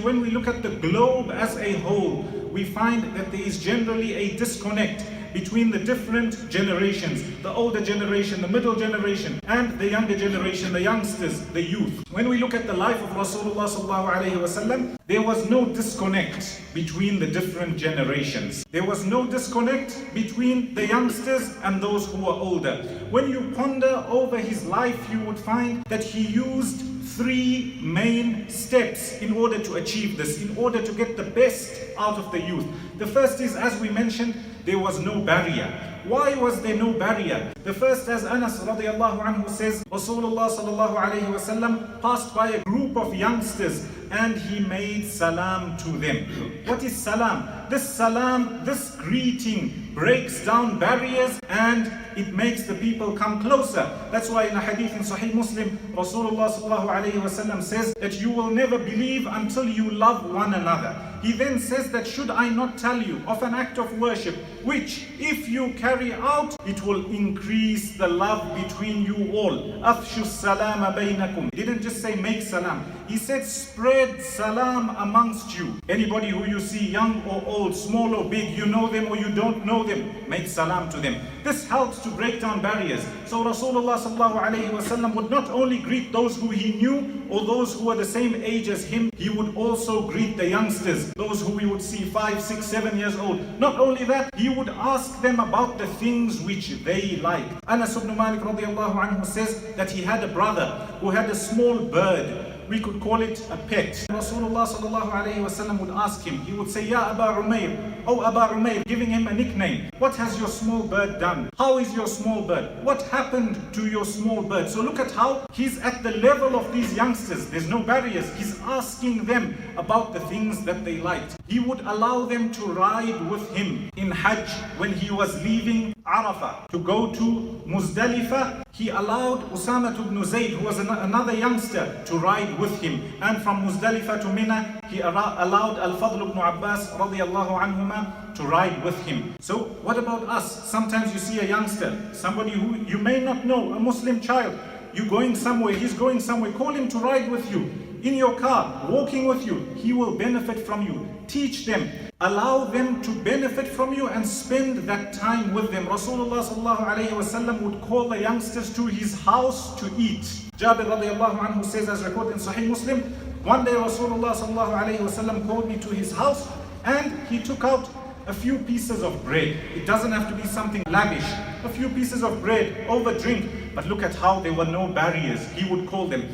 when we look at the globe as a whole, we find that there is generally a disconnect between the different generations, the older generation, the middle generation, and the younger generation, the youngsters, the youth. When we look at the life of Rasulullah sallallahu alaihi wasallam, there was no disconnect between the different generations. There was no disconnect between the youngsters and those who were older. When you ponder over his life, you would find that he used three main steps in order to achieve this, in order to get the best out of the youth. The first is, as we mentioned, there was no barrier. Why was there no barrier? The first, as Anas radiallahu anhu says, Rasulullah sallallahu alayhi wasallam passed by a group of youngsters and he made salam to them. What is salam? This greeting breaks down barriers and it makes the people come closer. That's why in a hadith in Sahih Muslim, Rasulullah sallallahu alayhi wasallam says that you will never believe until you love one another. He then says that should I not tell you of an act of worship which if you carry out, it will increase the love between you all. Afshu salama bainakum. He didn't just say make salam. He said spread salam amongst you. Anybody who you see, young or old, small or big, you know them or you don't know them, make salam to them. This helps to break down barriers. So Rasulullah sallallahu alayhi wasallam would not only greet those who he knew or those who were the same age as him, he would also greet the youngsters, those who we would see 5, 6, 7 years old. Not only that, he would ask them about the things which they liked. Anas ibn Malik radiallahu anhu says that he had a brother who had a small bird. We could call it a pet. Rasulullah sallallahu alayhi wasallam would ask him, he would say, Ya Aba Umayr, oh Aba Umayr, giving him a nickname. What has your small bird done? How is your small bird? What happened to your small bird? So look at how he's at the level of these youngsters. There's no barriers. He's asking them about the things that they liked. He would allow them to ride with him in Hajj when he was leaving Arafah to go to Muzdalifah. He allowed Usama ibn Zayd, who was another youngster, to ride with him. And from Muzdalifah to Mina, he allowed Al-Fadl ibn Abbas radiallahu anhuma to ride with him. So what about us? Sometimes you see a youngster, somebody who you may not know, a Muslim child. You're going somewhere, he's going somewhere, call him to ride with you. In your car, walking with you, he will benefit from you. Teach them, allow them to benefit from you and spend that time with them. Rasulullah sallallahu alayhi wasallam would call the youngsters to his house to eat. Jabir radiallahu anhu says, as recorded in Sahih Muslim, one day Rasulullah sallallahu alayhi wasallam called me to his house and he took out a few pieces of bread. It doesn't have to be something lavish. A few pieces of bread over drink. But look at how there were no barriers. He would call them.